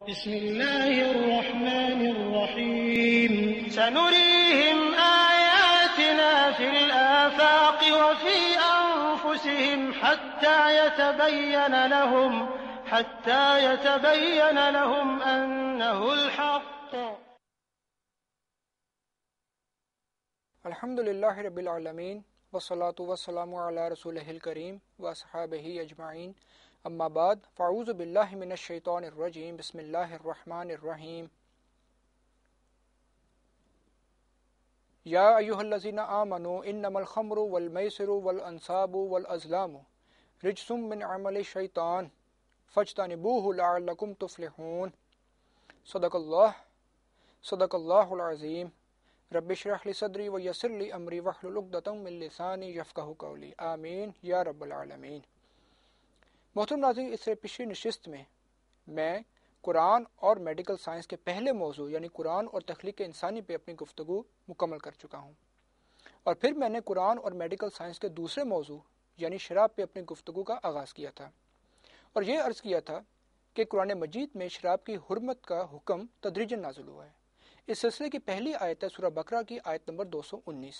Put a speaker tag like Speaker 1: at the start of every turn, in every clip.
Speaker 1: بسم الله الرحمن الرحيم سنريهم آياتنا في الآفاق وفي أنفسهم حتى يتبين لهم أنه الحق.
Speaker 2: الحمد للہ رب العالمین والصلاة والسلام علی رسولہ الکریم واصحابہ اجمعین، اما بعد فاعوذ باللہ من الشیطان الرجیم، بسم اللہ الرحمن الرحیم۔ یا ایہا الذین آمنوا انما الخمر والمیسر والانصاب والازلام رجس من عمل الشیطان فاجتنبوہ لعلکم تفلحون۔ صدق اللہ العظیم۔ رب اشرح لی صدری ویسر لی امری واحلل عقدۃ من لسانی یفقہوا قولی، آمین یا رب العالمین۔ محترم ناظرین، اس سے پچھلی نشست میں قرآن اور میڈیکل سائنس کے پہلے موضوع یعنی قرآن اور تخلیق انسانی پہ اپنی گفتگو مکمل کر چکا ہوں، اور پھر میں نے قرآن اور میڈیکل سائنس کے دوسرے موضوع یعنی شراب پہ اپنی گفتگو کا آغاز کیا تھا، اور یہ عرض کیا تھا کہ قرآن مجید میں شراب کی حرمت کا حکم تدریجاً نازل ہوا ہے۔ اس سلسلے کی پہلی آیت ہے سورہ بقرہ کی آیت نمبر 219،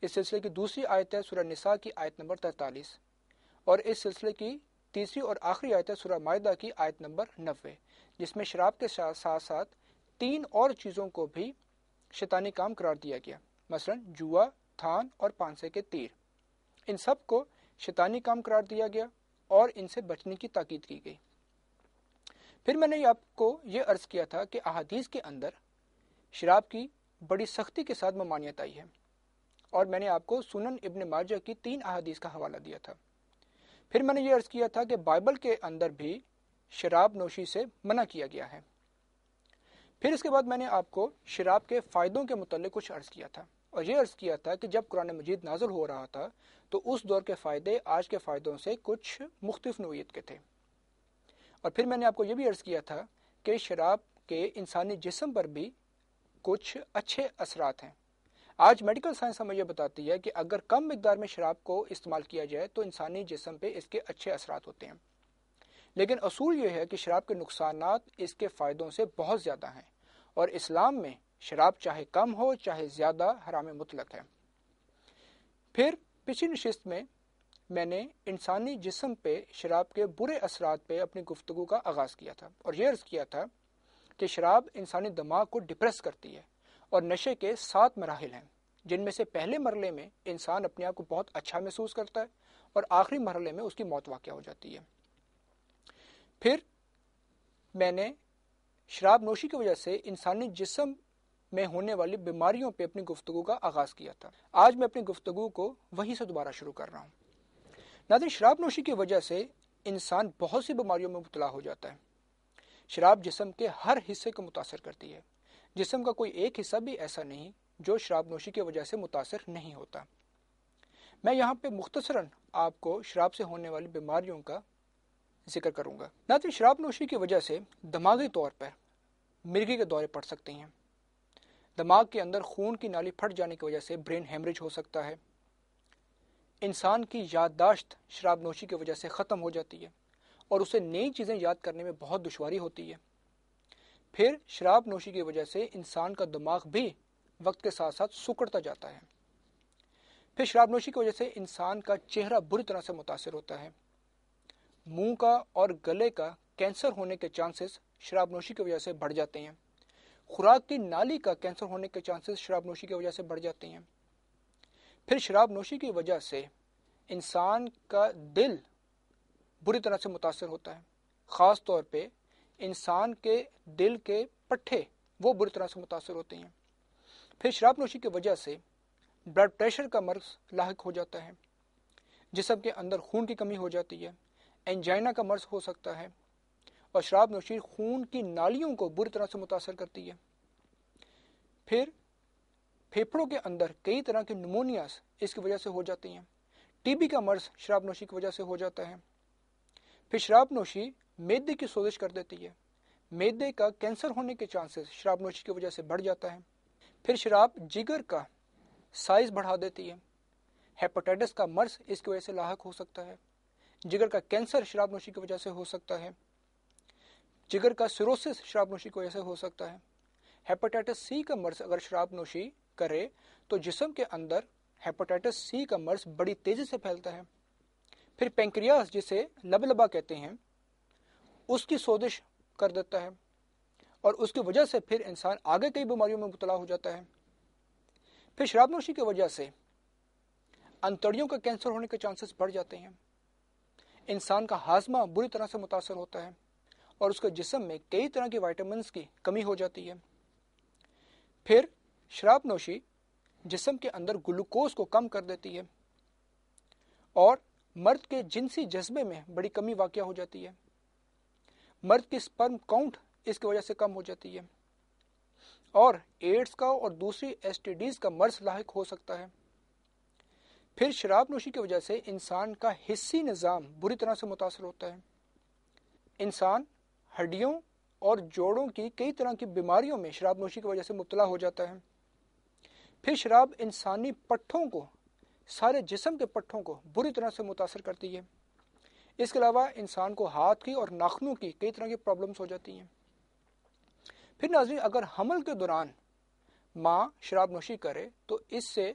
Speaker 2: اس سلسلے کی دوسری آیت ہے سورہ نساء کی آیت نمبر 43، اور اس سلسلے کی تیسری اور آخری آیت ہے سورہ مائدہ کی آیت نمبر 90، جس میں شراب کے ساتھ ساتھ 3 اور چیزوں کو بھی شیطانی کام قرار دیا گیا، مثلا جوا، تھان اور پانسے کے تیر، ان سب کو شیطانی کام قرار دیا گیا اور ان سے بچنے کی تاکید کی گئی۔ پھر میں نے آپ کو یہ عرض کیا تھا کہ احادیث کے اندر شراب کی بڑی سختی کے ساتھ ممانعت آئی ہے، اور میں نے آپ کو سنن ابن ماجہ کی 3 احادیث کا حوالہ دیا تھا۔ پھر میں نے یہ عرض کیا تھا کہ بائبل کے اندر بھی شراب نوشی سے منع کیا گیا ہے۔ پھر اس کے بعد میں نے آپ کو شراب کے فائدوں کے متعلق کچھ عرض کیا تھا، اور یہ عرض کیا تھا کہ جب قرآن مجید نازل ہو رہا تھا تو اس دور کے فائدے آج کے فائدوں سے کچھ مختلف نوعیت کے تھے، اور پھر میں نے آپ کو یہ بھی عرض کیا تھا کہ شراب کے انسانی جسم پر بھی کچھ اچھے اثرات ہیں۔ آج میڈیکل سائنس ہمیں یہ بتاتی ہے کہ اگر کم مقدار میں شراب کو استعمال کیا جائے تو انسانی جسم پہ اس کے اچھے اثرات ہوتے ہیں، لیکن اصول یہ ہے کہ شراب کے نقصانات اس کے فائدوں سے بہت زیادہ ہیں، اور اسلام میں شراب چاہے کم ہو چاہے زیادہ حرام مطلق ہے۔ پھر پچھلی نشست میں نے انسانی جسم پہ شراب کے برے اثرات پہ اپنی گفتگو کا آغاز کیا تھا، اور یہ عرض کیا تھا کہ شراب انسانی دماغ کو ڈپریس کرتی ہے، اور نشے کے 7 مراحل ہیں، جن میں سے پہلے مرحلے میں انسان اپنے آپ کو بہت اچھا محسوس کرتا ہے، اور آخری مرحلے میں اس کی موت واقع ہو جاتی ہے۔ پھر میں نے شراب نوشی کی وجہ سے انسانی جسم میں ہونے والی بیماریوں پہ اپنی گفتگو کا آغاز کیا تھا۔ آج میں اپنی گفتگو کو وہیں سے دوبارہ شروع کر رہا ہوں۔ ناظرین، شراب نوشی کی وجہ سے انسان بہت سی بیماریوں میں مبتلا ہو جاتا ہے۔ شراب جسم کے ہر حصے کو متاثر کرتی ہے، جسم کا کوئی ایک حصہ بھی ایسا نہیں جو شراب نوشی کی وجہ سے متاثر نہیں ہوتا۔ میں یہاں پہ مختصراً آپ کو شراب سے ہونے والی بیماریوں کا ذکر کروں گا۔ ناظرین، شراب نوشی کی وجہ سے دماغی طور پر مرگی کے دورے پڑ سکتے ہیں، دماغ کے اندر خون کی نالی پھٹ جانے کی وجہ سے برین ہیمریج ہو سکتا ہے، انسان کی یادداشت شراب نوشی کی وجہ سے ختم ہو جاتی ہے، اور اسے نئی چیزیں یاد کرنے میں بہت دشواری ہوتی ہے۔ پھر شراب نوشی کی وجہ سے انسان کا دماغ بھی وقت کے ساتھ ساتھ سکڑتا جاتا ہے۔ پھر شراب نوشی کی وجہ سے انسان کا چہرہ بری طرح سے متاثر ہوتا ہے، منہ کا اور گلے کا کینسر ہونے کے چانسز شراب نوشی کی وجہ سے بڑھ جاتے ہیں، خوراک کی نالی کا کینسر ہونے کے چانسز شراب نوشی کی وجہ سے بڑھ جاتے ہیں۔ پھر شراب نوشی کی وجہ سے انسان کا دل بری طرح سے متاثر ہوتا ہے، خاص طور پہ انسان کے دل کے پٹھے وہ بری طرح سے متاثر ہوتے ہیں۔ پھر شراب نوشی کی وجہ سے بلڈ پریشر کا مرض لاحق ہو جاتا ہے، جسم کے اندر خون کی کمی ہو جاتی ہے، انجائنا کا مرض ہو سکتا ہے، اور شراب نوشی خون کی نالیوں کو بری طرح سے متاثر کرتی ہے۔ پھر پھیپھڑوں کے اندر کئی طرح کی نمونیاز اس کی وجہ سے ہو جاتی ہیں، ٹی بی کا مرض شراب نوشی کی وجہ سے ہو جاتا ہے۔ پھر شراب نوشی معدے کی سوزش کر دیتی ہے، معدے کا کینسر ہونے کے چانسز شراب نوشی کی وجہ سے بڑھ جاتا ہے۔ پھر شراب جگر کا سائز بڑھا دیتی ہے، ہیپاٹائٹس کا مرض اس کی وجہ سے لاحق ہو سکتا ہے، جگر کا کینسر شراب نوشی کی وجہ سے ہو سکتا ہے۔ جگر کا سیروسس شراب نوشی کی وجہ سے ہو سکتا ہے۔ ہیپاٹائٹس سی کا مرض اگر شراب نوشی کرے تو جسم کے اندر ہیپاٹائٹس سی کا مرض بڑی تیزی سے پھیلتا ہے۔ پھر پینکریاس جسے لبلبا کہتے ہیں اس کی سوزش کر دیتا ہے اور اس کی وجہ سے پھر انسان آگے کئی بیماریوں میں مبتلا ہو جاتا ہے۔ پھر شراب نوشی کی وجہ سے انتڑیوں کا کینسر ہونے کے چانسز بڑھ جاتے ہیں۔ انسان کا ہاضمہ بری طرح سے متاثر ہوتا ہے اور اس کے جسم میں کئی طرح کی وائٹامنس کی کمی ہو جاتی ہے۔ پھر شراب نوشی جسم کے اندر گلوکوز کو کم کر دیتی ہے اور مرد کے جنسی جذبے میں بڑی کمی واقع ہو جاتی ہے۔ مرد کی سپرم کاؤنٹ اس کی وجہ سے کم ہو جاتی ہے اور ایڈز کا اور دوسری ایس ٹی ڈیز کا مرض لاحق ہو سکتا ہے۔ پھر شراب نوشی کی وجہ سے انسان کا حسی نظام بری طرح سے متاثر ہوتا ہے۔ انسان ہڈیوں اور جوڑوں کی کئی طرح کی بیماریوں میں شراب نوشی کی وجہ سے مبتلا ہو جاتا ہے۔ پھر شراب انسانی پٹھوں کو، سارے جسم کے پٹھوں کو بری طرح سے متاثر کرتی ہے۔ اس کے علاوہ انسان کو ہاتھ کی اور ناخنوں کی کئی طرح کی پرابلمز ہو جاتی ہیں۔ پھر ناظرین، اگر حمل کے دوران ماں شراب نوشی کرے تو اس سے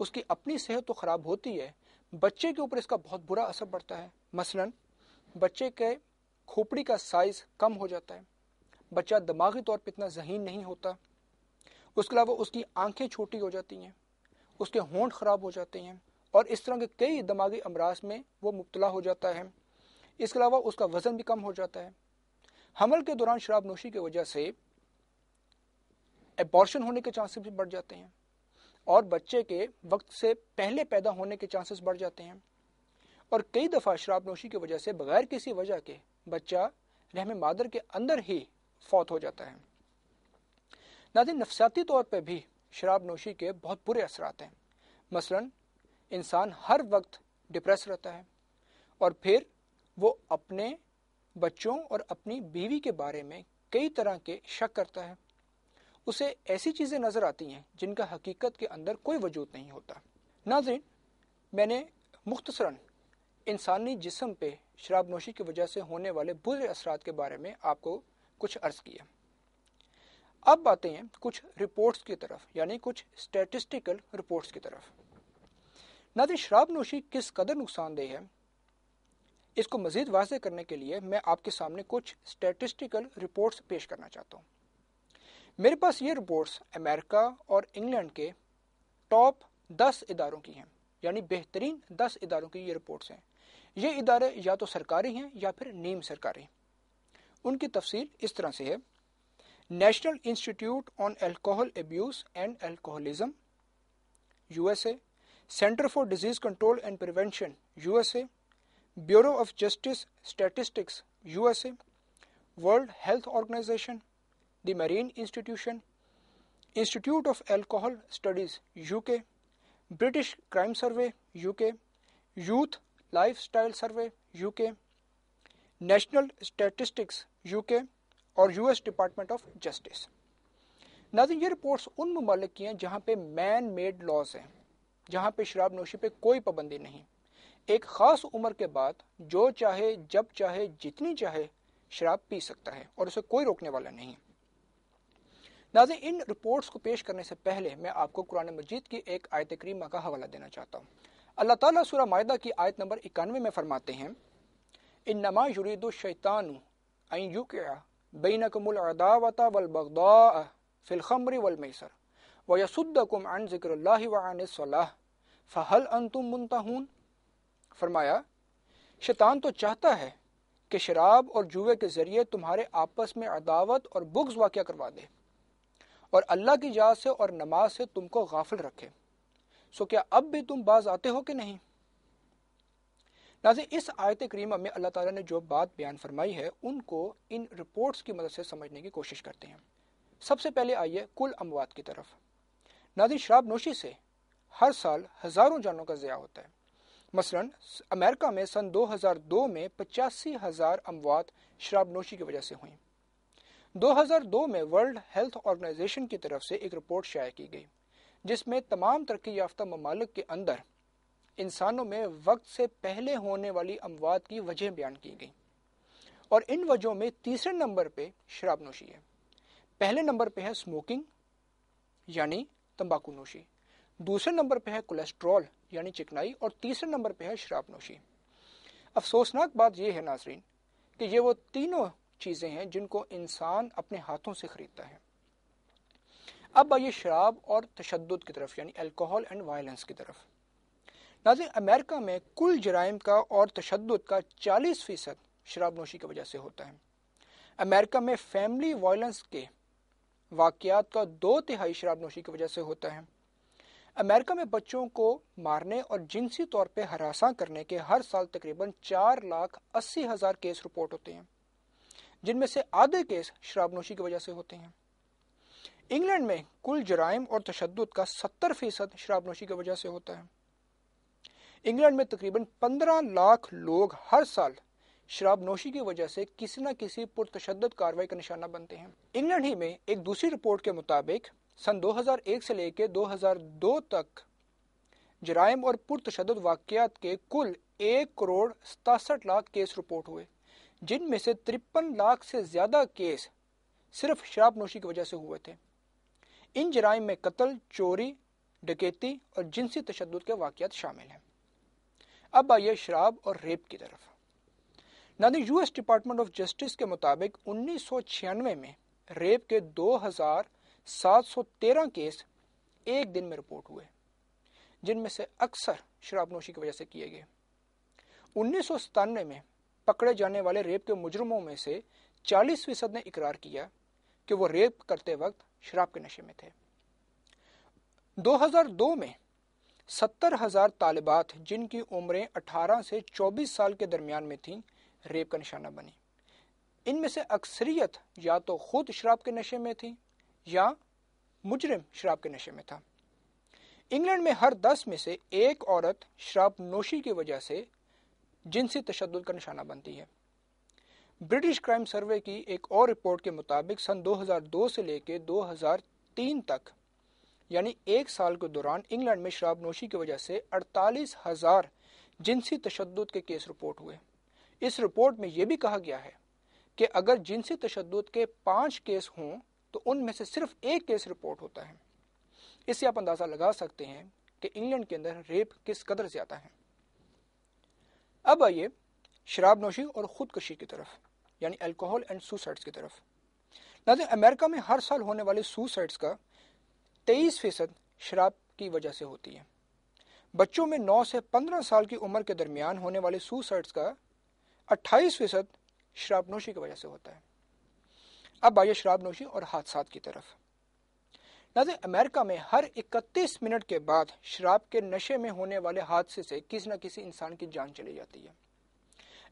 Speaker 2: اس کی اپنی صحت تو خراب ہوتی ہے، بچے کے اوپر اس کا بہت برا اثر پڑتا ہے۔ مثلا بچے کے کھوپڑی کا سائز کم ہو جاتا ہے، بچہ دماغی طور پر اتنا ذہین نہیں ہوتا، اس کے علاوہ اس کی آنکھیں چھوٹی ہو جاتی ہیں، اس کے ہونٹ خراب ہو جاتے ہیں اور اس طرح کے کئی دماغی امراض میں وہ مبتلا ہو جاتا ہے۔ اس کے علاوہ اس کا وزن بھی کم ہو جاتا ہے۔ حمل کے دوران شراب نوشی کی وجہ سے ایبارشن ہونے کے چانسز بھی بڑھ جاتے ہیں اور بچے کے وقت سے پہلے پیدا ہونے کے چانسز بڑھ جاتے ہیں، اور کئی دفعہ شراب نوشی کی وجہ سے بغیر کسی وجہ کے بچہ رحم مادر کے اندر ہی فوت ہو جاتا ہے۔ ناظرین، نفسیاتی طور پہ بھی شراب نوشی کے بہت برے اثرات ہیں۔ مثلا انسان ہر وقت ڈپریس رہتا ہے اور پھر وہ اپنے بچوں اور اپنی بیوی کے بارے میں کئی طرح کے شک کرتا ہے۔ اسے ایسی چیزیں نظر آتی ہیں جن کا حقیقت کے اندر کوئی وجود نہیں ہوتا۔ ناظرین، میں نے مختصراً انسانی جسم پہ شراب نوشی کی وجہ سے ہونے والے برے اثرات کے بارے میں آپ کو کچھ عرض کیا۔ اب باتیں ہیں کچھ رپورٹس کی طرف، یعنی کچھ اسٹیٹسٹیکل رپورٹس کی طرف۔ ناظرین، شراب نوشی کس قدر نقصان دہ ہے، اس کو مزید واضح کرنے کے لیے میں آپ کے سامنے کچھ اسٹیٹسٹیکل رپورٹس پیش کرنا چاہتا ہوں۔ میرے پاس یہ رپورٹس امریکہ اور انگلینڈ کے ٹاپ 10 اداروں کی ہیں، یعنی بہترین 10 اداروں کی یہ رپورٹس ہیں۔ یہ ادارے یا تو سرکاری ہیں یا پھر نیم سرکاری۔ ان کی تفصیل اس طرح سے ہے: National Institute on Alcohol Abuse and Alcoholism USA، Centre for Disease Control and Prevention USA، Bureau of Justice Statistics USA، World Health Organisation, the Marine Institution, Institute of Alcohol Studies UK، British Crime Survey UK، Youth Life Style Survey UK، National Statistics UK اور US Department of Justice. ناظرین، یہ reports ان ممالک کی ہیں جہاں پہ man made laws ہیں، جہاں پہ شراب نوشی پہ کوئی پابندی نہیں، ایک خاص عمر کے بعد جو چاہے جب چاہے جتنی چاہے شراب پی سکتا ہے اور اسے کوئی روکنے والا نہیں۔ ناظرین، ان رپورٹس کو پیش کرنے سے پہلے میں آپ کو قرآن مجید کی ایک آیت کریمہ کا حوالہ دینا چاہتا ہوں۔ اللہ تعالیٰ سورہ مائدہ کی آیت نمبر 91 میں فرماتے ہیں: انما یرید الشیطان ان یوقع بینکم العداوۃ والبغضاء فی الخمر والمیسر ویصدکم عن ذکر اللہ وعن الصلاۃ فہل انتم منتہون۔ فرمایا، شیطان تو چاہتا ہے کہ شراب اور جوئے کے ذریعے تمہارے آپس میں عداوت اور بغض واقع کروا دے اور اللہ کی یاد سے اور نماز سے تم کو غافل رکھے، سو کیا اب بھی تم باز آتے ہو کہ نہیں؟ ناظرین، اس آیت کریمہ میں اللہ تعالیٰ نے جو بات بیان فرمائی ہے ان کو ان رپورٹس کی مدد سے سمجھنے کی کوشش کرتے ہیں۔ سب سے پہلے آئیے کل اموات کی طرف۔ ناظرین، شراب نوشی سے ہر سال ہزاروں جانوں کا ضیاع ہوتا ہے۔ مثلا امریکہ میں سن 2002 میں 85,000 اموات شراب نوشی کی وجہ سے ہوئیں۔ 2002 میں ورلڈ ہیلتھ آرگنائزیشن کی طرف سے ایک رپورٹ شائع کی گئی جس میں تمام ترقی یافتہ ممالک کے اندر انسانوں میں وقت سے پہلے ہونے والی اموات کی وجہ بیان کی گئی۔ اور ان وجہوں میں تیسرے نمبر پہ شراب نوشی ہے۔ پہلے نمبر پہ ہے اسموکنگ یعنی تمباکو نوشی، دوسرے نمبر پہ ہے کولیسٹرول یعنی چکنائی، اور تیسرے نمبر پہ ہے شراب نوشی۔ افسوسناک بات یہ ہے ناظرین کہ یہ وہ تینوں چیزیں ہیں جن کو انسان اپنے ہاتھوں سے خریدتا ہے۔ اب آئیے شراب اور تشدد کی طرف یعنی الکوہل اینڈ وائلنس کی طرف۔ ناظرین، امریکہ میں کل جرائم کا اور تشدد کا 40% شراب نوشی کی وجہ سے ہوتا ہے۔ امریکہ میں فیملی وائلنس کے واقعات کا 2/3 شراب نوشی کی وجہ سے ہوتا ہے۔ امریکہ میں بچوں کو مارنے اور جنسی طور پہ ہراساں کرنے کے ہر سال تقریباً 4,80,000 کیس رپورٹ ہوتے ہیں، جن میں سے آدھے کیس شراب نوشی کی وجہ سے ہوتے ہیں۔ انگلینڈ میں کل جرائم اور تشدد کا 70% شراب نوشی کی وجہ سے ہوتا ہے۔ انگلینڈ میں تقریباً 15 لاکھ لوگ ہر سال شراب نوشی کی وجہ سے کسی نہ کسی پرتشدد کارروائی کا نشانہ بنتے ہیں۔ انگلینڈ ہی میں ایک دوسری رپورٹ کے مطابق سن 2001 سے لے کے 2002 تک جرائم اور پرتشدد واقعات کے کل 1,67,00,000 کیس رپورٹ ہوئے، جن میں سے 53 لاکھ سے زیادہ کیس صرف شراب نوشی کی وجہ سے ہوئے تھے۔ ان جرائم میں قتل، چوری، ڈکیتی اور جنسی تشدد کے واقعات شامل ہیں۔ اب آئیے شراب اور ریپ کی طرف۔ ناظرین، US ڈپارٹمنٹ آف جسٹس کے مطابق 1996 میں ریپ کے 2,713 کیس ایک دن میں رپورٹ ہوئے، جن میں سے اکثر شراب نوشی کی وجہ سے کیے گئے۔ 1997 میں پکڑے جانے والے ریپ کے مجرموں میں سے 40% نے اقرار کیا کہ وہ ریپ کرتے وقت شراب کے نشے میں تھے۔ 2002 میں 70,000 طالبات جن کی عمریں 18 سے 24 سال کے درمیان میں تھیں ریپ کا نشانہ بنی۔ ان میں سے اکثریت یا تو خود شراب کے نشے میں تھی یا مجرم شراب کے نشے میں تھا۔ انگلینڈ میں ہر 10 میں سے ایک عورت شراب نوشی کی وجہ سے جنسی تشدد کا نشانہ بنتی ہے۔ برٹش کرائم سروے کی ایک اور رپورٹ کے مطابق سن 2002 سے لے کے 2003 تک یعنی ایک سال کے دوران انگلینڈ میں شراب نوشی کی وجہ سے 48,000 جنسی تشدد کے کیس رپورٹ ہوئے۔ اس رپورٹ میں یہ بھی کہا گیا ہے کہ اگر جنسی تشدد کے 5 کیس ہوں تو ان میں سے صرف ایک کیس رپورٹ ہوتا ہے۔ اس سے آپ اندازہ لگا سکتے ہیں کہ انگلینڈ کے اندر ریپ کس قدر زیادہ ہے۔ اب آئیے شراب نوشی اور خودکشی کی طرف یعنی الکوہل اینڈ سوسائڈز کی طرف۔ ناظرین، امریکہ میں ہر سال ہونے والے سوسائڈز کا 23% شراب کی وجہ سے ہوتی ہے۔ بچوں میں 9 سے 15 سال کی عمر کے درمیان ہونے والے سوسائڈز کا 28% شراب نوشی کی وجہ سے ہوتا ہے۔ اب آئیے شراب نوشی اور حادثات کی طرف۔ ناظرین، امریکہ میں ہر 31 منٹ کے بعد شراب کے نشے میں ہونے والے حادثے سے کسی نہ کسی انسان کی جان چلی جاتی ہے۔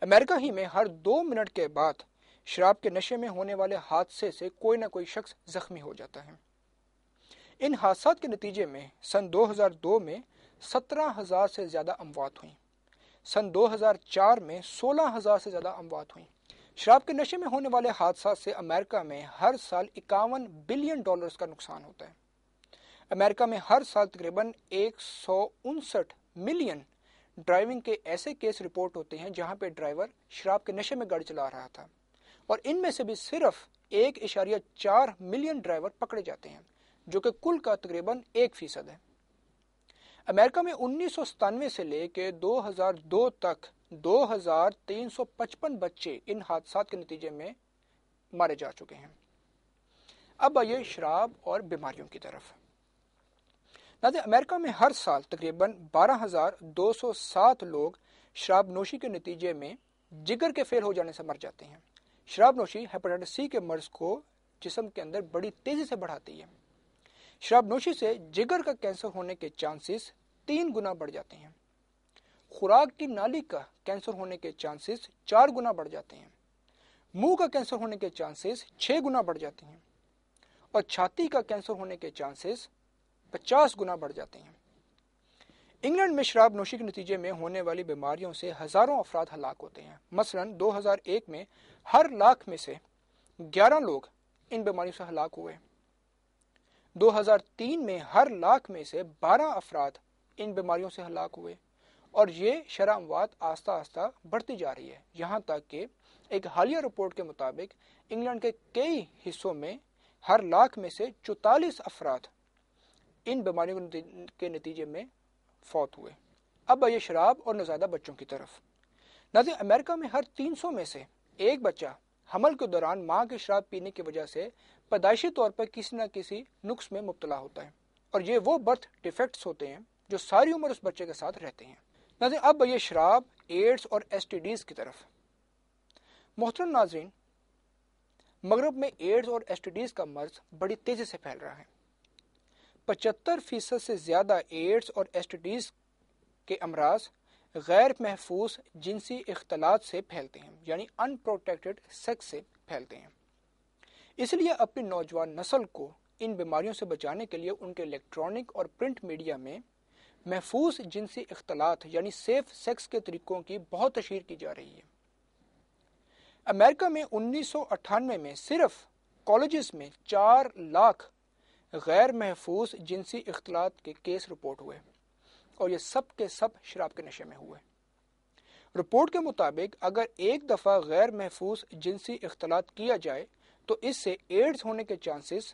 Speaker 2: امریکہ ہی میں ہر 2 منٹ کے بعد شراب کے نشے میں ہونے والے حادثے سے کوئی نہ کوئی شخص زخمی ہو جاتا ہے۔ ان حادثات کے نتیجے میں سن 2002 میں 17,000 سے زیادہ اموات ہوئیں۔ سن 2004 میں 16,000 سے زیادہ اموات ہوئیں۔ شراب کے نشے میں ہونے والے حادثات سے امریکہ میں ہر سال $51 بلین کا نقصان ہوتا ہے۔ امریکہ میں ہر سال تقریباً 159 ملین ڈرائیونگ کے ایسے کیس رپورٹ ہوتے ہیں جہاں پہ ڈرائیور شراب کے نشے میں گاڑی چلا رہا تھا، اور ان میں سے بھی صرف 1.4 ملین ڈرائیور پکڑے جاتے ہیں، جو کہ کل کا تقریباً 1% ہے۔ امریکہ میں 1997 سے لے کے 2002 تک 2,355 بچے ان حادثات کے نتیجے میں مارے جا چکے ہیں۔ اب آئیے شراب اور بیماریوں کی طرف۔ ناظرین، امریکہ میں ہر سال تقریباً 12,207 لوگ شراب نوشی کے نتیجے میں جگر کے فیل ہو جانے سے مر جاتے ہیں۔ شراب نوشی ہیپاٹائٹس سی کے مرض کو جسم کے اندر بڑی تیزی سے بڑھاتی ہے۔ شراب نوشی سے جگر کا کینسر ہونے کے چانسز 3 گنا بڑھ جاتے ہیں۔ خوراک کی نالی کا کینسر ہونے کے چانسز 4 گنا بڑھ جاتے ہیں۔ منہ کا کینسر ہونے کے چانسز 6 گنا بڑھ جاتے ہیں، اور چھاتی کا کینسر ہونے کے چانسز 50 گنا بڑھ جاتے ہیں۔ انگلینڈ میں شراب نوشی کے نتیجے میں ہونے والی بیماریوں سے ہزاروں افراد ہلاک ہوتے ہیں۔ مثلا 2001 میں ہر لاکھ میں سے 11 لوگ ان بیماریوں سے ہلاک ہوئے۔ 2003 میں ہر لاکھ میں سے 12 افراد ان بیماریوں سے ہلاک ہوئے، اور یہ شرح اموات آہستہ آہستہ بڑھتی جا رہی ہے، یہاں تک کہ ایک حالیہ رپورٹ کے مطابق انگلینڈ کے کئی حصوں میں ہر لاکھ میں سے 44 افراد ان بیماریوں کے نتیجے میں فوت ہوئے۔ اب آئیے شراب اور نوزائیدہ بچوں کی طرف۔ ناظرین، امریکہ میں ہر 300 میں سے ایک بچہ حمل کے دوران ماں کی شراب پینے کی وجہ سے پیدائشی طور پر کسی نہ کسی نقص میں مبتلا ہوتا ہے، اور یہ وہ برتھ ڈیفیکٹس ہوتے ہیں جو ساری عمر اس بچے کے ساتھ رہتے ہیں۔ ناظرین، اب آئیے شراب، ایڈز اور STDs کی طرف۔ محترم ناظرین، مغرب میں ایڈز اور STDs کا مرض بڑی تیزی سے پھیل رہا ہے۔ 75% سے زیادہ ایڈز اور STDs کے امراض غیر محفوظ جنسی اختلاط سے پھیلتے ہیں، یعنی ان پروٹیکٹڈ سیکس سے پھیلتے ہیں۔ اس لیے اپنی نوجوان نسل کو ان بیماریوں سے بچانے کے لیے ان کے الیکٹرانک اور پرنٹ میڈیا میں محفوظ جنسی اختلاط یعنی سیف سیکس کے طریقوں کی بہت تشہیر کی جا رہی ہے۔ امریکہ میں 1998 میں صرف کالجز میں 4 لاکھ غیر محفوظ جنسی اختلاط کے کیس رپورٹ ہوئے، اور یہ سب کے سب شراب کے نشے میں ہوئے۔ رپورٹ کے مطابق اگر ایک دفعہ غیر محفوظ جنسی اختلاط کیا جائے تو اس سے ایڈز ہونے کے چانسز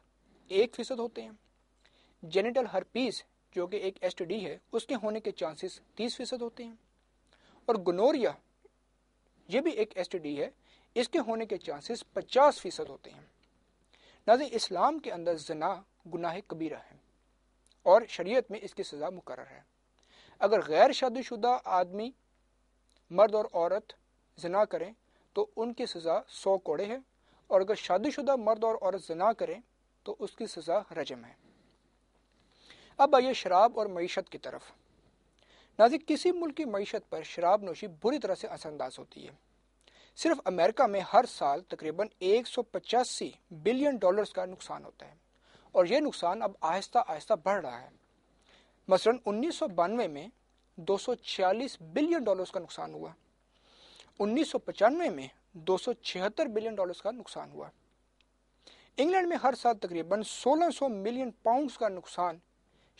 Speaker 2: 1% ہوتے ہیں۔ جینیٹل ہرپیس جو کہ ایک STD ہے، اس کے ہونے کے چانسز 30% ہوتے ہیں، اور گنوریا یہ بھی ایک STD ہے، اس کے ہونے کے چانسز 50% ہوتے ہیں۔ ناظرین، اسلام کے اندر زنا گناہ کبیرہ ہے اور شریعت میں اس کی سزا مقرر ہے۔ اگر غیر شادی شدہ آدمی مرد اور عورت زنا کریں تو ان کی سزا 100 کوڑے ہے، اور اگر شادی شدہ مرد اور عورت زنا کریں تو اس کی سزا رجم ہے۔ اب آئیے شراب اور معیشت کی طرف۔ ناظرین، کسی ملک کی معیشت پر شراب نوشی بری طرح سے اثر انداز ہوتی ہے۔ صرف امریکہ میں ہر سال تقریباً $185 بلین کا نقصان ہوتا ہے، اور یہ نقصان اب آہستہ آہستہ بڑھ رہا ہے۔ مثلاً 1992 میں $246 بلین کا نقصان ہوا، 1995 میں $276 بلین کا نقصان ہوا۔ انگلینڈ میں ہر سال تقریباً 1600 ملین پاؤنڈز کا نقصان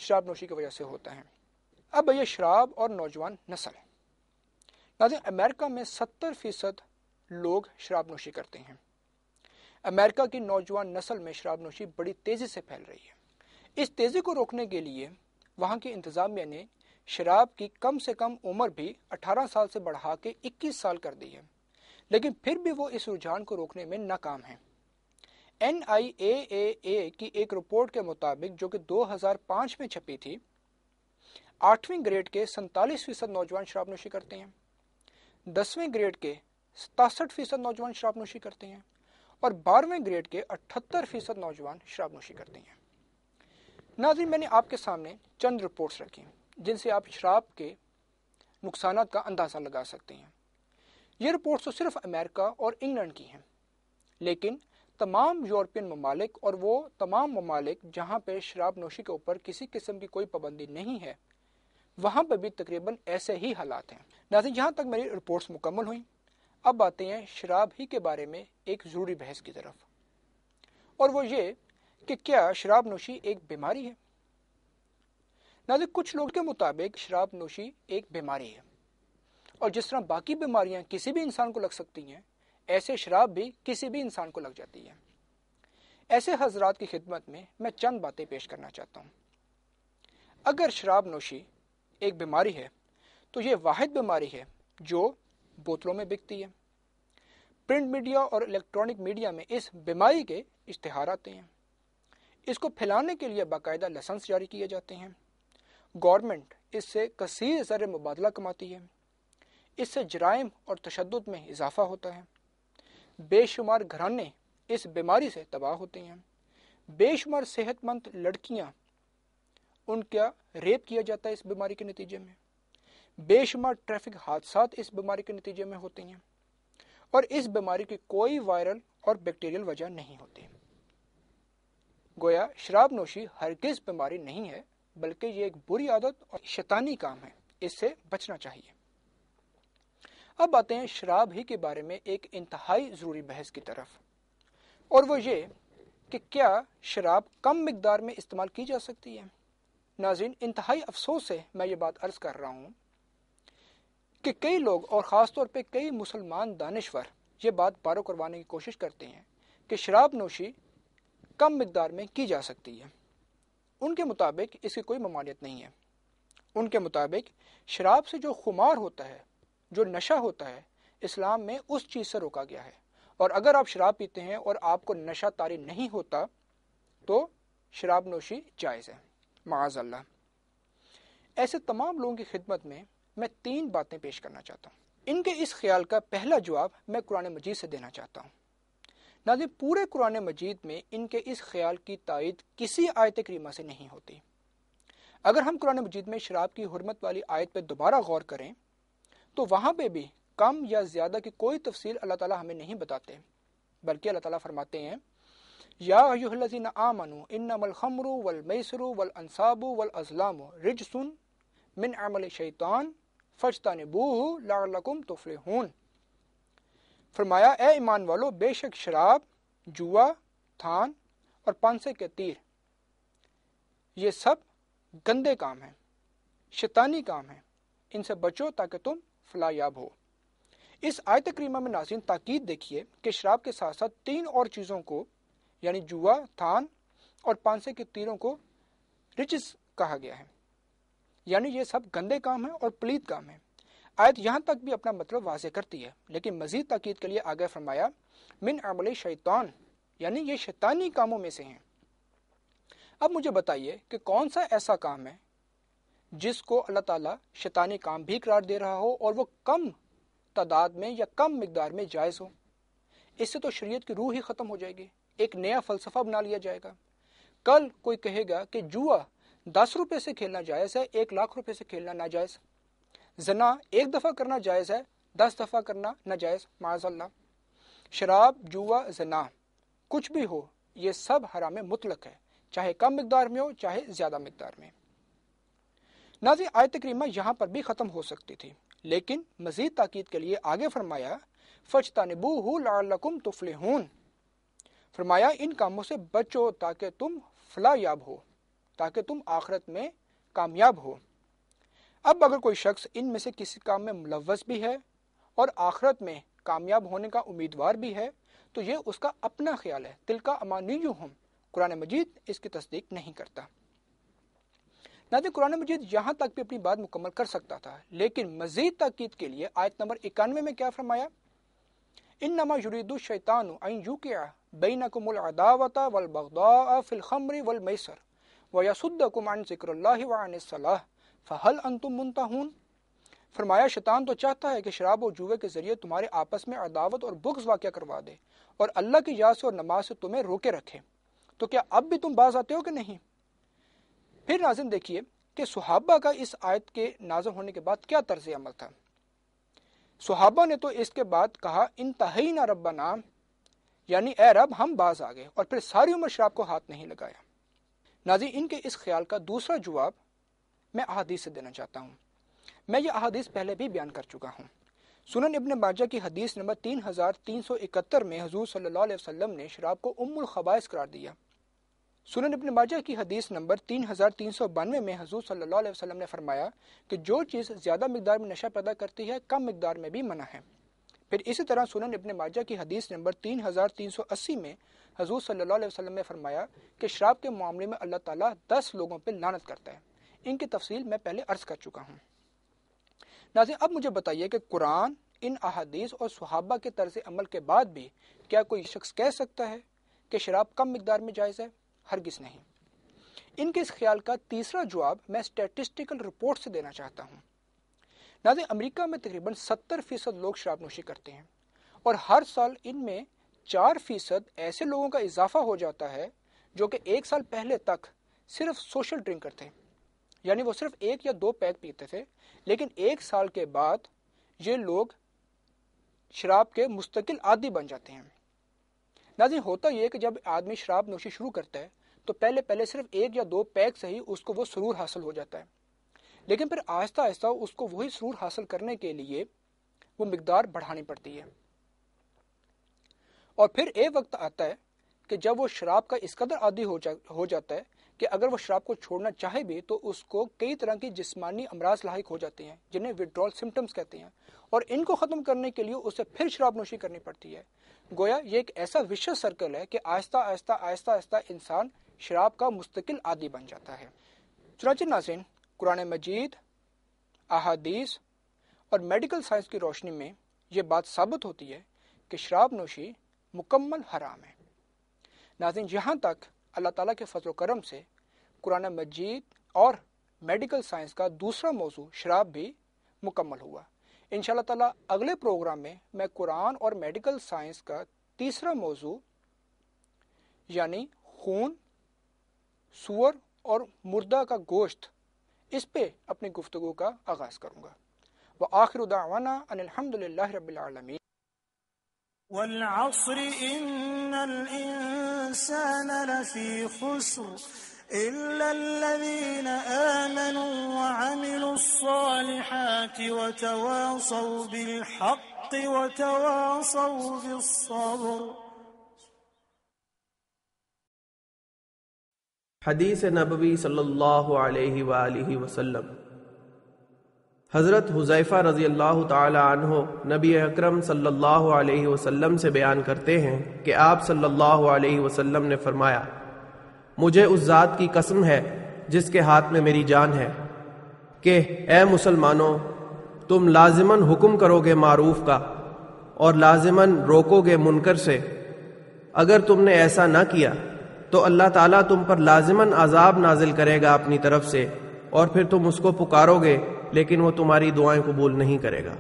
Speaker 2: شراب نوشی کی وجہ سے ہوتا ہے۔ اب یہ شراب اور نوجوان نسل۔ ناظرین، امریکہ میں 70% لوگ شراب نوشی کرتے ہیں۔ امریکہ کی نوجوان نسل میں شراب نوشی بڑی تیزی سے پھیل رہی ہے۔ اس تیزی کو روکنے کے لیے وہاں کی انتظامیہ نے شراب کی کم سے کم عمر بھی 18 سال سے بڑھا کے 21 سال کر دی ہے، لیکن پھر بھی وہ اس رجحان کو روکنے میں ناکام ہیں۔ NIAAA کی ایک رپورٹ کے مطابق جو کہ 2005 میں چھپی تھی، 8ویں گریڈ کے 47% نوجوان شراب نوشی کرتے ہیں، 10ویں گریڈ کے 67% نوجوان شراب نوشی کرتے ہیں، اور 12ویں گریڈ کے 78% نوجوان شراب نوشی کرتے ہیں۔ ناظرین، میں نے آپ کے سامنے چند رپورٹس رکھی جن سے آپ شراب کے نقصانات کا اندازہ لگا سکتے ہیں۔ یہ رپورٹس تو صرف امریکہ اور انگلینڈ کی ہیں، لیکن تمام یورپین ممالک اور وہ تمام ممالک جہاں پہ شراب نوشی کے اوپر کسی قسم کی کوئی پابندی نہیں ہے، وہاں پہ بھی تقریباً ایسے ہی حالات ہیں۔ ناظرین، جہاں تک میری رپورٹس مکمل ہوئیں، اب آتے ہیں شراب ہی کے بارے میں ایک ضروری بحث کی طرف، اور وہ یہ کہ کیا شراب نوشی ایک بیماری ہے؟ ناظرین، کچھ لوگوں کے مطابق شراب نوشی ایک بیماری ہے، اور جس طرح باقی بیماریاں کسی بھی انسان کو لگ سکتی ہیں، ایسے شراب بھی کسی بھی انسان کو لگ جاتی ہے۔ ایسے حضرات کی خدمت میں میں چند باتیں پیش کرنا چاہتا ہوں۔ اگر شراب نوشی ایک بیماری ہے تو یہ واحد بیماری ہے جو بوتلوں میں بکتی ہے۔ پرنٹ میڈیا اور الیکٹرانک میڈیا میں اس بیماری کے اشتہار آتے ہیں۔ اس کو پھیلانے کے لیے باقاعدہ لائسنس جاری کیے جاتے ہیں۔ گورنمنٹ اس سے کثیر زر مبادلہ کماتی ہے۔ اس سے جرائم اور تشدد میں اضافہ ہوتا ہے۔ بے شمار گھرانے اس بیماری سے تباہ ہوتے ہیں۔ بے شمار صحت مند لڑکیاں ان کا ریپ کیا جاتا ہے اس بیماری کے نتیجے میں۔ بے شمار ٹریفک حادثات اس بیماری کے نتیجے میں ہوتے ہیں، اور اس بیماری کی کوئی وائرل اور بیکٹیریل وجہ نہیں ہوتی۔ گویا شراب نوشی ہرگز بیماری نہیں ہے، بلکہ یہ ایک بری عادت اور شیطانی کام ہے، اس سے بچنا چاہیے۔ اب آتے ہیں شراب ہی کے بارے میں ایک انتہائی ضروری بحث کی طرف، اور وہ یہ کہ کیا شراب کم مقدار میں استعمال کی جا سکتی ہے؟ ناظرین، انتہائی افسوس سے میں یہ بات عرض کر رہا ہوں کہ کئی لوگ اور خاص طور پہ کئی مسلمان دانشور یہ بات بارو کروانے کی کوشش کرتے ہیں کہ شراب نوشی کم مقدار میں کی جا سکتی ہے۔ ان کے مطابق اس کی کوئی ممانعت نہیں ہے۔ ان کے مطابق شراب سے جو خمار ہوتا ہے، جو نشہ ہوتا ہے، اسلام میں اس چیز سے روکا گیا ہے، اور اگر آپ شراب پیتے ہیں اور آپ کو نشہ طاری نہیں ہوتا تو شراب نوشی جائز ہے، معاذ اللہ۔ ایسے تمام لوگوں کی خدمت میں 3 باتیں پیش کرنا چاہتا ہوں۔ ان کے اس خیال کا پہلا جواب میں قرآن مجید سے دینا چاہتا ہوں۔ ناظرین، پورے قرآن مجید میں ان کے اس خیال کی تائید کسی آیت کریمہ سے نہیں ہوتی۔ اگر ہم قرآن مجید میں شراب کی حرمت والی آیت پہ دوبارہ غور کریں تو وہاں پہ بھی کم یا زیادہ کی کوئی تفصیل اللہ تعالیٰ ہمیں نہیں بتاتے، بلکہ اللہ تعالیٰ فرماتے ہیں یا ایھا الذین آمنوا انما الخمر والمیسر والانصاب والازلام رجس من عمل الشیطان فاجتنبوہ لعلکم تفلحون۔ فرمایا اے ایمان والو، بے شک شراب، جوا، تھان اور پانسے کے تیر یہ سب گندے کام ہیں، شیطانی کام ہیں، ان سے بچو تاکہ تم فلاح یاب ہو۔ اس آیت کریمہ میں ناظرین تاکید دیکھیے کہ شراب کے ساتھ ساتھ 3 اور چیزوں کو، یعنی جوا، تھان اور پانسے کے تیروں کو رجس کہا گیا ہے، یعنی یہ سب گندے کام ہیں اور پلید کام ہیں۔ آیت یہاں تک بھی اپنا مطلب واضح کرتی ہے، لیکن مزید تاکید کے لیے آگے فرمایا من عمل شیطان، یعنی یہ شیطانی کاموں میں سے ہیں۔ اب مجھے بتائیے کہ کون سا ایسا کام ہے جس کو اللہ تعالیٰ شیطانی کام بھی قرار دے رہا ہو اور وہ کم تعداد میں یا کم مقدار میں جائز ہو؟ اس سے تو شریعت کی روح ہی ختم ہو جائے گی، ایک نیا فلسفہ بنا لیا جائے گا۔ کل کوئی کہے گا کہ جوا 10 روپے سے کھیلنا جائز ہے، 1 لاکھ روپے سے کھیلنا ناجائز، زنا 1 دفعہ کرنا جائز ہے، 10 دفعہ کرنا ناجائز، معاذ اللہ۔ شراب، جوا، زنا کچھ بھی ہو، یہ سب حرام مطلق ہے، چاہے کم مقدار میں ہو چاہے زیادہ مقدار میں۔ ناظرین، آیت کریمہ یہاں پر بھی ختم ہو سکتی تھی، لیکن مزید تاکید کے لیے آگے فرمایا فاجتنبوہ لعلکم تفلحون۔ فرمایا ان کاموں سے بچو تاکہ تم فلاح یاب ہو، تاکہ تم آخرت میں کامیاب ہو۔ اب اگر کوئی شخص ان میں سے کسی کام میں ملوث بھی ہے اور آخرت میں کامیاب ہونے کا امیدوار بھی ہے تو یہ اس کا اپنا خیال ہے، تلک امانیہم، قرآن مجید اس کی تصدیق نہیں کرتا۔ ناظرین، قرآن مجید یہاں تک بھی اپنی بات مکمل کر سکتا تھا، لیکن مزید تاکید کے لیے آیت نمبر 91 میں کیا فرمایا؟ انما یرید الشیطان ان یوقع بینکم العداوۃ والبغضاء فی الخمر والمیسر ویصدکم عن ذکر اللہ وعن الصلاۃ فہل انتم منتہون۔ فرمایا شیطان تو چاہتا ہے کہ شراب و جوے کے ذریعے تمہارے آپس میں عداوت اور بغض واقع کروا دے اور اللہ کی یاد سے اور نماز سے تمہیں روکے رکھے، تو کیا اب بھی تم باز آتے ہو کہ نہیں؟ پھر ناظرین دیکھیے کہ صحابہ کا اس آیت کے نازل ہونے کے بعد کیا طرز عمل تھا۔ صحابہ نے تو اس کے بعد کہا انتہینا ربنا، یعنی اے رب ہم باز آ گئے، اور پھر ساری عمر شراب کو ہاتھ نہیں لگایا۔ ناظرین، ان کے اس خیال کا دوسرا جواب میں احادیث سے دینا چاہتا ہوں۔ میں یہ احادیث پہلے بھی بیان کر چکا ہوں۔ سنن ابن ماجہ کی حدیث نمبر 3371 میں حضور صلی اللہ علیہ وسلم نے شراب کو ام الخبائث قرار دیا۔ سنن ابن ماجہ کی حدیث نمبر 3392 میں حضور صلی اللہ علیہ وسلم نے فرمایا کہ جو چیز زیادہ مقدار میں نشہ پیدا کرتی ہے کم مقدار میں بھی منع ہے۔ پھر اسی طرح سنن ابن ماجہ کی حدیث نمبر 3380 میں حضور صلی اللہ علیہ وسلم نے فرمایا کہ شراب کے معاملے میں اللہ تعالیٰ 10 لوگوں پہ لعنت کرتا ہے۔ ان کی تفصیل میں پہلے عرض کر چکا ہوں۔ ناظرین، اب مجھے بتائیے کہ قرآن، ان احادیث اور صحابہ کے طرز عمل کے بعد بھی کیا کوئی شخص کہہ سکتا ہے کہ شراب کم مقدار میں جائز ہے؟ ہرگز نہیں۔ ان کے اس خیال کا تیسرا جواب میں اسٹیٹسٹیکل رپورٹ سے دینا چاہتا ہوں۔ ناظرین، امریکہ میں تقریباً 70% لوگ شراب نوشی کرتے ہیں، اور ہر سال ان میں 4% ایسے لوگوں کا اضافہ ہو جاتا ہے جو کہ 1 سال پہلے تک صرف سوشل ڈرنکر تھے، یعنی وہ صرف 1 یا 2 پیگ پیتے تھے، لیکن 1 سال کے بعد یہ لوگ شراب کے مستقل عادی بن جاتے ہیں۔ ناظرین، ہوتا یہ کہ جب آدمی شراب نوشی شروع کرتا ہے تو پہلے صرف 1 یا 2 پیگ سے ہی اس کو وہ سرور حاصل ہو جاتا ہے، لیکن پھر آہستہ آہستہ اس کو وہی سرور حاصل کرنے کے لیے وہ مقدار بڑھانی پڑتی ہے، اور پھر ایک وقت آتا ہے کہ جب وہ شراب کا اس قدر عادی ہو جاتا ہے کہ اگر وہ شراب کو چھوڑنا چاہے بھی تو اس کو کئی طرح کی جسمانی امراض لاحق ہو جاتے ہیں جنہیں وڈرول سمٹمز کہتے ہیں، اور ان کو ختم کرنے کے لیے اسے پھر شراب نوشی کرنی پڑتی ہے۔ گویا یہ ایک ایسا وشس سرکل ہے کہ آہستہ آہستہ آہستہ آہستہ انسان شراب کا مستقل عادی بن جاتا ہے۔ چنانچہ ناظرین، قرآن مجید، احادیث اور میڈیکل سائنس کی روشنی میں یہ بات ثابت ہوتی ہے کہ شراب نوشی مکمل حرام ہے۔ ناظرین، یہاں تک اللہ تعالیٰ کے فضل و کرم سے قرآن مجید اور میڈیکل سائنس کا دوسرا موضوع شراب بھی مکمل ہوا۔ انشاءاللہ تعالیٰ اگلے پروگرام میں قرآن اور میڈیکل سائنس کا تیسرا موضوع یعنی خون، سور اور مردہ کا گوشت، اس پہ اپنی گفتگو کا آغاز کروں گا۔ وآخر دعوانا ان الحمدللہ رب العالمین۔
Speaker 1: والعصر ان الانسان لفی خسر الا الذین آمنوا وعملوا الصالحات وتواصوا بالحق وتواصوا بالصبر۔
Speaker 3: حدیث نبوی صلی اللہ علیہ وآلہ وسلم۔ حضرت حذیفہ رضی اللہ تعالی عنہ نبی اکرم صلی اللہ علیہ وسلم سے بیان کرتے ہیں کہ آپ صلی اللہ علیہ وسلم نے فرمایا، مجھے اس ذات کی قسم ہے جس کے ہاتھ میں میری جان ہے کہ اے مسلمانوں، تم لازماً حکم کرو گے معروف کا اور لازماً روکو گے منکر سے۔ اگر تم نے ایسا نہ کیا تو اللہ تعالیٰ تم پر لازماً عذاب نازل کرے گا اپنی طرف سے، اور پھر تم اس کو پکارو گے لیکن وہ تمہاری دعائیں قبول نہیں کرے گا۔